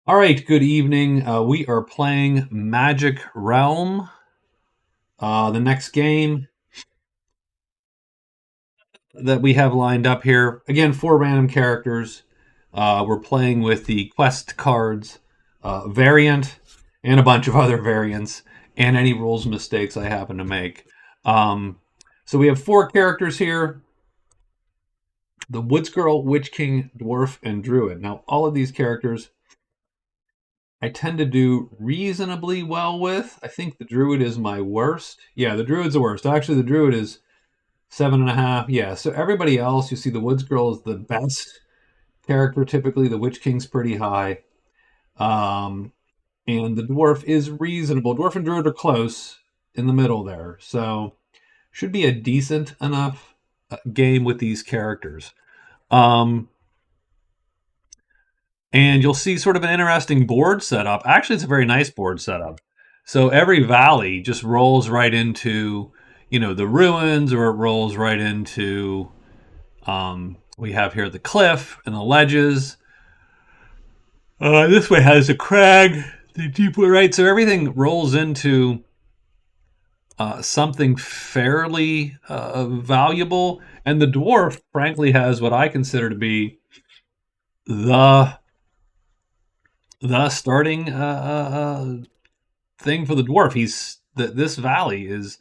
All right, good evening. We are playing Magic Realm. The next game that we have lined up here, again, 4 random characters. We're playing with the quest cards variant and a bunch of other variants and any rules mistakes I happen to make. So we have 4 characters here: the Woods Girl, Witch King, Dwarf, and Druid. Now, all of these characters I tend to do reasonably well with. I think the Druid is my worst. Yeah, the Druid's the worst. Actually, the Druid is 7.5. Yeah, so everybody else, you see the Woods Girl is the best character typically. The Witch King's pretty high. And the Dwarf is reasonable. Dwarf and Druid are close in the middle there. So should be a decent enough game with these characters. And you'll see sort of an interesting board setup. Actually, it's a very nice board setup. So every valley just rolls right into, the ruins, or it rolls right into, we have here the cliff and the ledges. This way has the crag, the deep way, right? So everything rolls into something fairly valuable. And the dwarf, frankly, has what I consider to be the starting thing for the dwarf. This valley is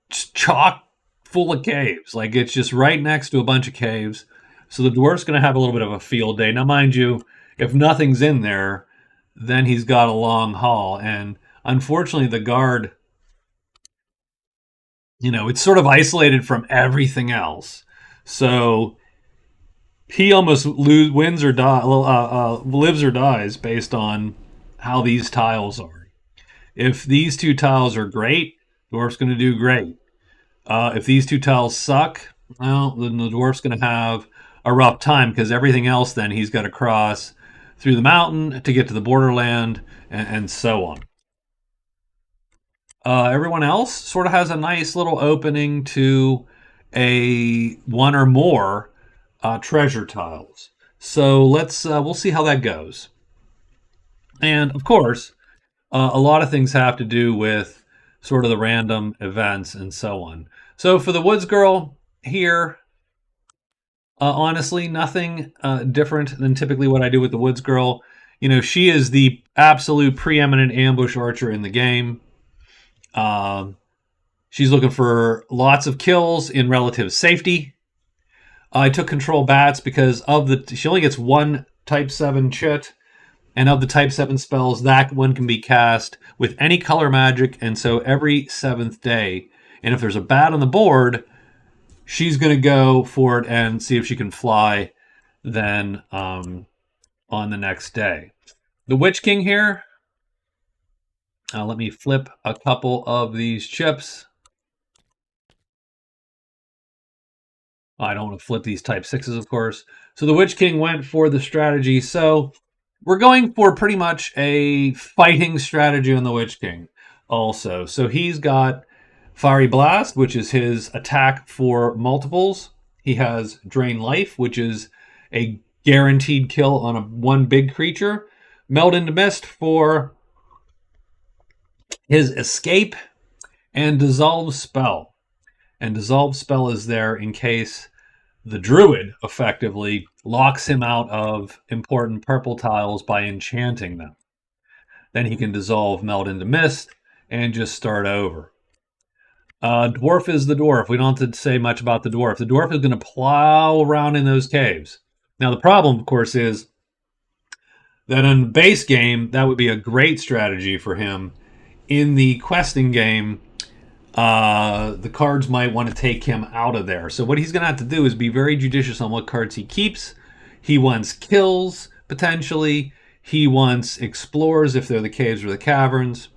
chock full of caves. Like, it's just right next to a bunch of caves. So the dwarf's going to have a little bit of a field day. Now, mind you, if nothing's in there, then he's got a long haul. And unfortunately, the guard, it's sort of isolated from everything else. So he almost wins or lives or dies based on how these tiles are. If these 2 tiles are great, dwarf's going to do great. If these 2 tiles suck, well, then the dwarf's going to have a rough time, because everything else then he's got to cross through the mountain to get to the borderland, and so on. Everyone else sort of has a nice little opening to a 1 or more treasure tiles. So we'll see how that goes. And of course, a lot of things have to do with sort of the random events and so on. So for the Woods Girl here, honestly, nothing different than typically what I do with the Woods Girl. She is the absolute preeminent ambush archer in the game. She's looking for lots of kills in relative safety. I took control bats because she only gets 1 type 7 chit, and of the type 7 spells, that one can be cast with any color magic, and so every 7th day. And if there's a bat on the board, she's going to go for it and see if she can fly then on the next day. The Witch King here, let me flip a couple of these chips. I don't want to flip these type 6s, of course. So the Witch King went for the strategy. So we're going for pretty much a fighting strategy on the Witch King also. So he's got Fiery Blast, which is his attack for multiples. He has Drain Life, which is a guaranteed kill on one big creature. Meld into Mist for his escape, and Dissolve Spell. And Dissolve Spell is there in case the Druid effectively locks him out of important purple tiles by enchanting them. Then he can dissolve, meld into mist, and just start over. Dwarf is the Dwarf. We don't have to say much about the Dwarf. The Dwarf is going to plow around in those caves. Now, the problem, of course, is that in the base game, that would be a great strategy for him. In the questing game, the cards might want to take him out of there. So what he's going to have to do is be very judicious on what cards he keeps. He wants kills, potentially. He wants explores if they're the caves or the caverns.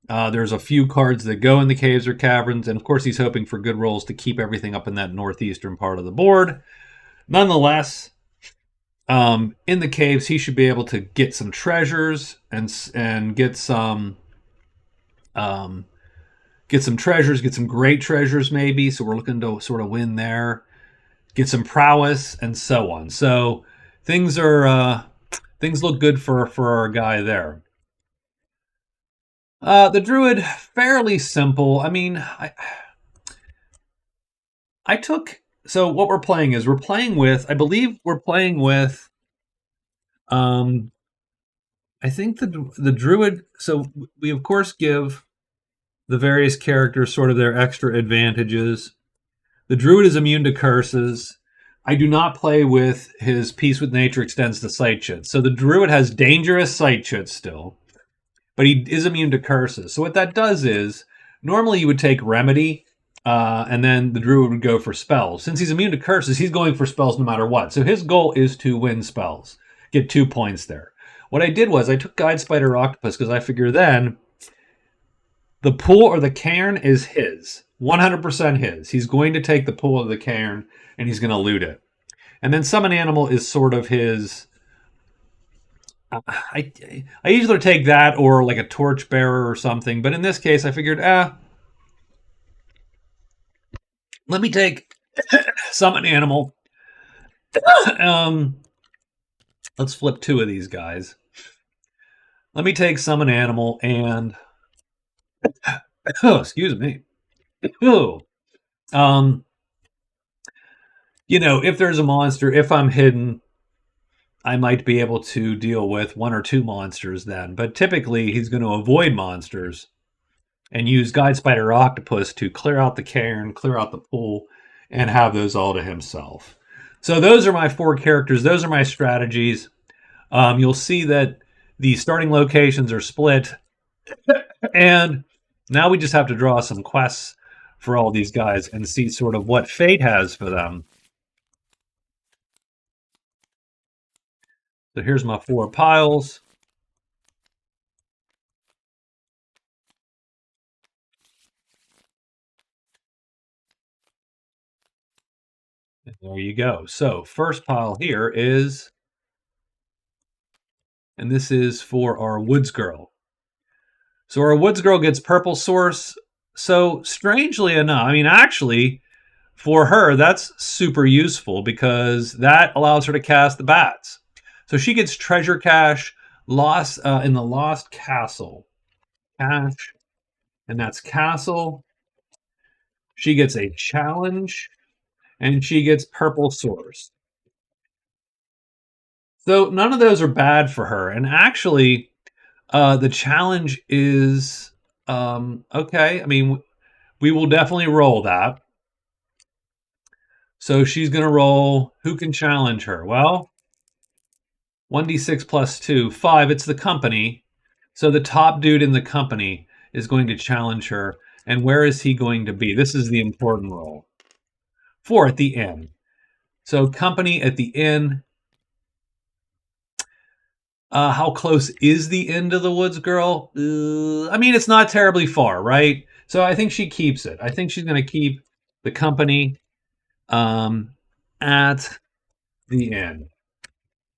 There's a few cards that go in the caves or caverns. And of course, he's hoping for good rolls to keep everything up in that northeastern part of the board. Nonetheless, in the caves, he should be able to get some treasures and get some treasures, get some great treasures maybe. So we're looking to sort of win there. Get some prowess and so on. So things are things look good for our guy there. The Druid, fairly simple. I mean, I took. So what we're playing is we're playing with. I believe we're playing with. Um, I think the Druid. So we of course give the various characters sort of their extra advantages. The Druid is immune to curses. I do not play with his Peace with Nature extends to sight chits. So the Druid has dangerous sight chits still, but he is immune to curses. So what that does is, normally you would take Remedy, and then the Druid would go for spells. Since he's immune to curses, he's going for spells no matter what. So his goal is to win spells, get 2 points there. What I did was I took Guide Spider Octopus because I figure then the pool or the cairn is his. 100% his. He's going to take the pool of the cairn and he's going to loot it. And then Summon Animal is sort of his. I usually take that or like a Torchbearer or something, but in this case I figured, let me take Summon Animal. Let's flip 2 of these guys. Let me take Summon Animal and oh, excuse me. Oh. If there's a monster, if I'm hidden, I might be able to deal with 1 or 2 monsters then. But typically, he's going to avoid monsters and use Guide Spider Octopus to clear out the cairn, clear out the pool, and have those all to himself. So those are my 4 characters. Those are my strategies. You'll see that the starting locations are split. And now we just have to draw some quests for all these guys and see sort of what fate has for them. So here's my 4 piles. And there you go. So first pile here is, and this is for our Woods Girl. So our Woods Girl gets Purple Source. So strangely enough, I mean, actually, for her, that's super useful because that allows her to cast the bats. So she gets Treasure Cache, Lost in the Lost Castle. Cache, and that's Castle. She gets a challenge, and she gets Purple Source. So none of those are bad for her. And actually, the challenge is okay. I mean, we will definitely roll that. So she's going to roll. Who can challenge her? Well, 1d6 plus 2, 5. It's the company. So the top dude in the company is going to challenge her. And where is he going to be? This is the important roll. 4 at the inn. So company at the inn. How close is the inn to the Woods Girl? I mean, it's not terribly far, right? So I think she keeps it. I think she's going to keep the company at the inn.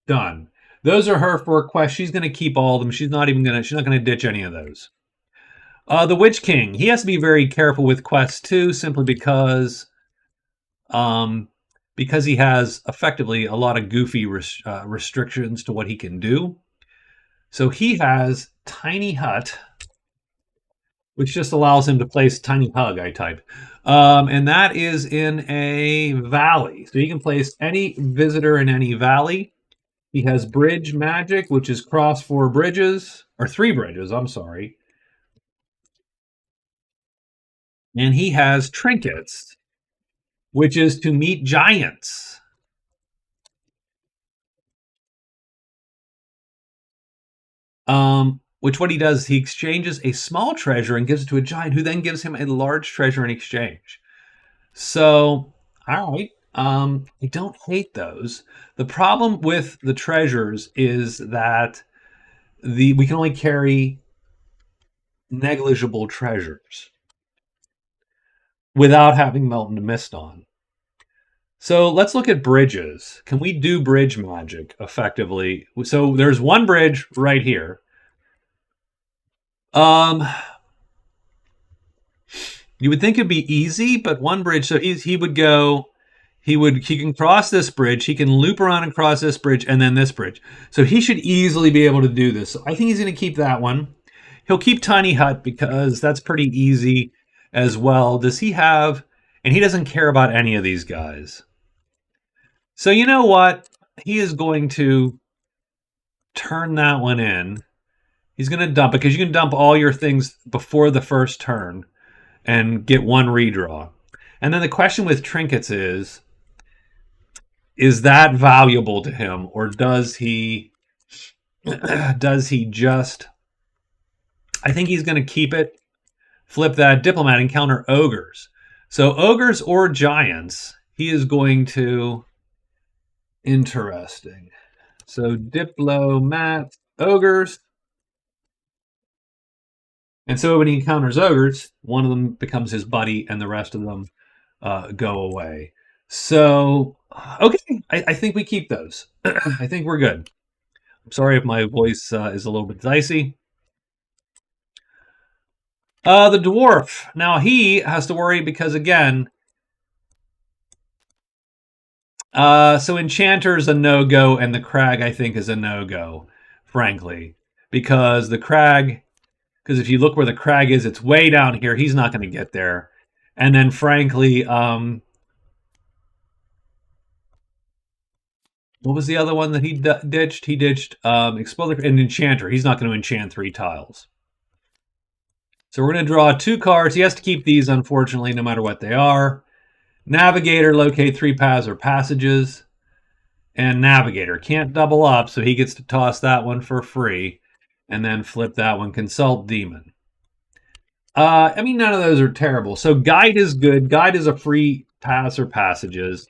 Done. Those are her 4 quests. She's going to keep all of them. She's not going to ditch any of those. The Witch King. He has to be very careful with quests too, simply because he has effectively a lot of goofy restrictions to what he can do. So he has Tiny Hut, which just allows him to place Tiny Hug, I type. And that is in a valley. So he can place any visitor in any valley. He has Bridge Magic, which is cross 4 bridges, or 3 bridges, I'm sorry. And he has Trinkets, which is to meet giants. Which what he does, he exchanges a small treasure and gives it to a giant who then gives him a large treasure in exchange. So, all right. I don't hate those. The problem with the treasures is that we can only carry negligible treasures without having Melt into Mist on. So let's look at bridges. Can we do bridge magic effectively? So there's one bridge right here. You would think it'd be easy, but one bridge. So he would go He can cross this bridge, he can loop around and cross this bridge, and then this bridge. So he should easily be able to do this. So I think he's going to keep that one. He'll keep Tiny Hut because that's pretty easy as well. Does he have... And he doesn't care about any of these guys. So you know what? He is going to turn that one in. He's going to dump it because you can dump all your things before the first turn and get one redraw. And then the question with trinkets is that valuable to him, or does he just... I think he's going to keep it, flip that diplomat, and counter ogres. So ogres or giants, he is going to... Interesting. So diplomat, ogres. And so when he encounters ogres, one of them becomes his buddy and the rest of them go away. So, okay, I think we keep those. I think we're good. I'm sorry if my voice is a little bit dicey. The dwarf. Now he has to worry because, again, so enchanter's a no-go, and the crag, I think, is a no-go, frankly. Because the crag, because if you look where the crag is, it's way down here. He's not going to get there. And then, frankly, what was the other one that he ditched? He ditched Exploder and Enchanter. He's not going to enchant 3 tiles. So we're going to draw 2 cards. He has to keep these, unfortunately, no matter what they are. Navigator, locate 3 paths or passages. And Navigator can't double up, so he gets to toss that one for free. And then flip that one, Consult Demon. I mean, none of those are terrible. So Guide is good. Guide is a free pass or passages.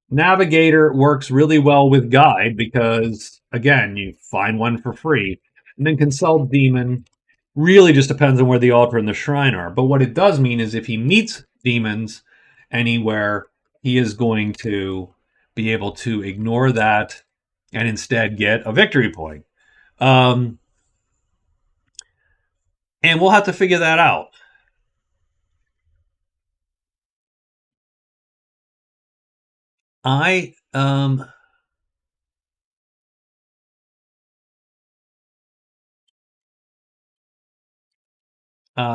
Navigator works really well with Guide because, again, you find one for free. And then Consult Demon really just depends on where the altar and the shrine are. But what it does mean is if he meets demons anywhere, he is going to be able to ignore that and instead get a victory point. And we'll have to figure that out.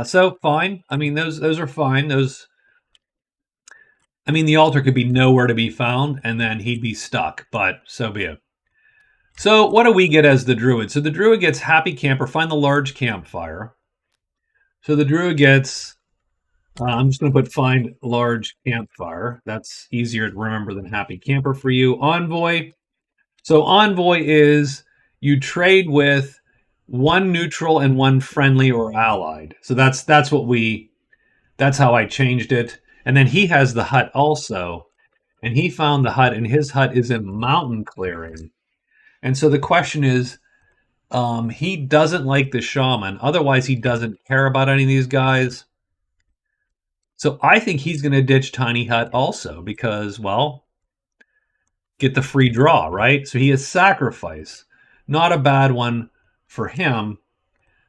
So fine. I mean, those are fine. Those... I mean, the altar could be nowhere to be found, and then he'd be stuck, but so be it. So what do we get as the Druid? So the Druid gets Happy Camper, find the large campfire. So the Druid gets, I'm just going to put find large campfire. That's easier to remember than Happy Camper for you. Envoy. So Envoy is you trade with 1 neutral and 1 friendly or allied. So that's how I changed it. And then he has the hut also. And he found the hut, and his hut is in mountain clearing. And so the question is, he doesn't like the shaman. Otherwise, he doesn't care about any of these guys. So I think he's going to ditch Tiny Hut also because, well, get the free draw, right? So he has Sacrifice. Not a bad one for him.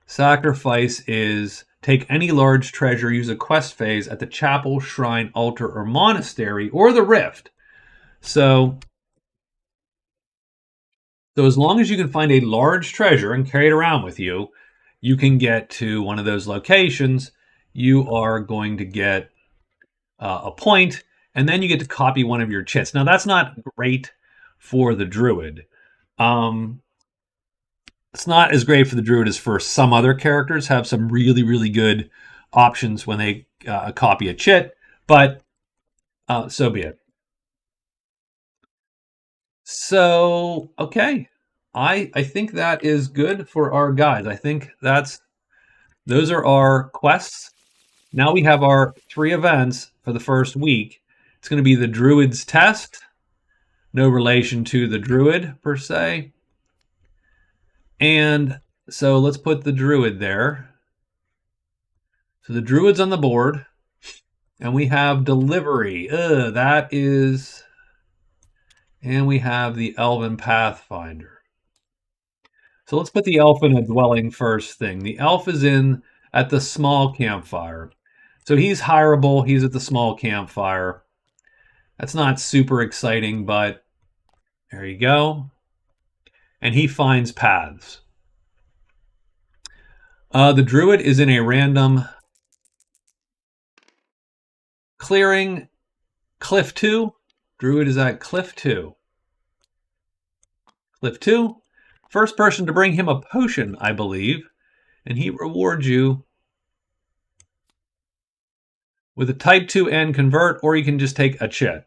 Sacrifice is... Take any large treasure, use a quest phase at the chapel, shrine, altar, or monastery, or the rift. So as long as you can find a large treasure and carry it around with you, you can get to one of those locations. You are going to get a point, and then you get to copy one of your chits. Now, that's not great for the Druid. It's not as great for the Druid as for some other characters. Have some really, really good options when they copy a chit, but so be it. So, okay. I think that is good for our guys. I think those are our quests. Now we have our 3 events for the first week. It's going to be the Druid's Test. No relation to the Druid, per se. And so let's put the Druid there. So the Druid's on the board. And we have Delivery. That is... And we have the Elven Pathfinder. So let's put the elf in a dwelling first thing. The elf is in at the small campfire. So he's hireable. He's at the small campfire. That's not super exciting, but there you go. And he finds paths. The Druid is in a random clearing. Cliff 2. Druid is at Cliff 2. Cliff 2. First person to bring him a potion, I believe. And he rewards you with a type 2 and convert, or you can just take a chit.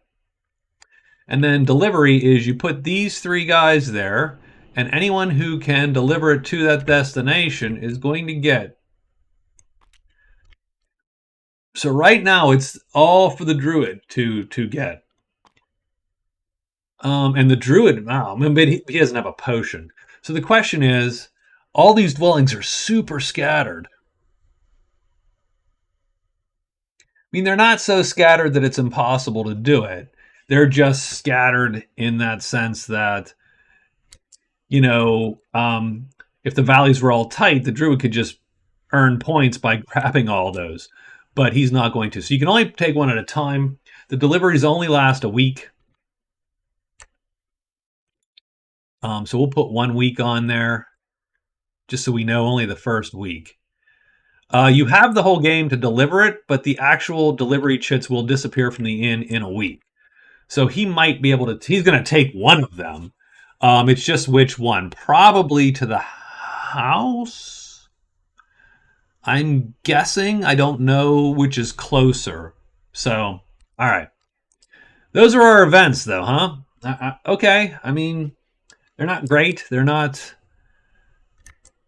And then delivery is you put these 3 guys there, and anyone who can deliver it to that destination is going to get. So right now it's all for the Druid to get. And the Druid, wow, but he doesn't have a potion. So the question is, all these dwellings are super scattered. I mean, they're not so scattered that it's impossible to do it. They're just scattered in that sense that, you know, if the valleys were all tight, the Druid could just earn points by grabbing all those. But he's not going to. So you can only take one at a time. The deliveries only last a week. So we'll put 1 week on there, just so we know only the first week. You have the whole game to deliver it, but the actual delivery chits will disappear from the inn in a week. So he might be able to. He's going to take one of them. It's just which one. Probably to the house. I'm guessing. I don't know which is closer. So, all right. Those are our events, though, huh? Okay. I mean, they're not great. They're not.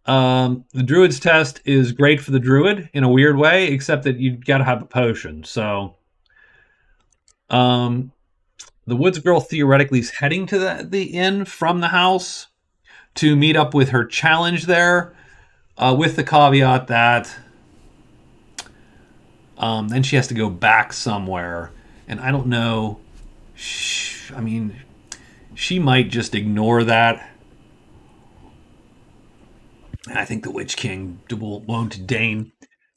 The Druid's test is great for the Druid in a weird way, except that you've got to have a potion. So, the Woods Girl theoretically is heading to the inn from the house to meet up with her challenge there, with the caveat that then she has to go back somewhere. And I don't know. I mean, she might just ignore that. I think the Witch King won't deign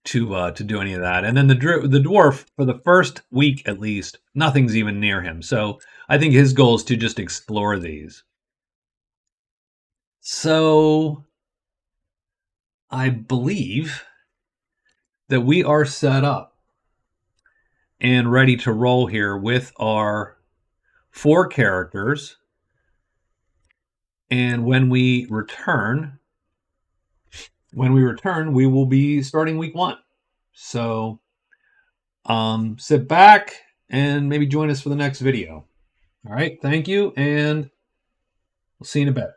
to do any of that. And then the dwarf, for the first week at least, nothing's even near him. So I think his goal is to just explore these. So I believe that we are set up and ready to roll here with our 4 characters. And when we return, we will be starting week 1. So sit back and maybe join us for the next video. All right, thank you, and we'll see you in a bit.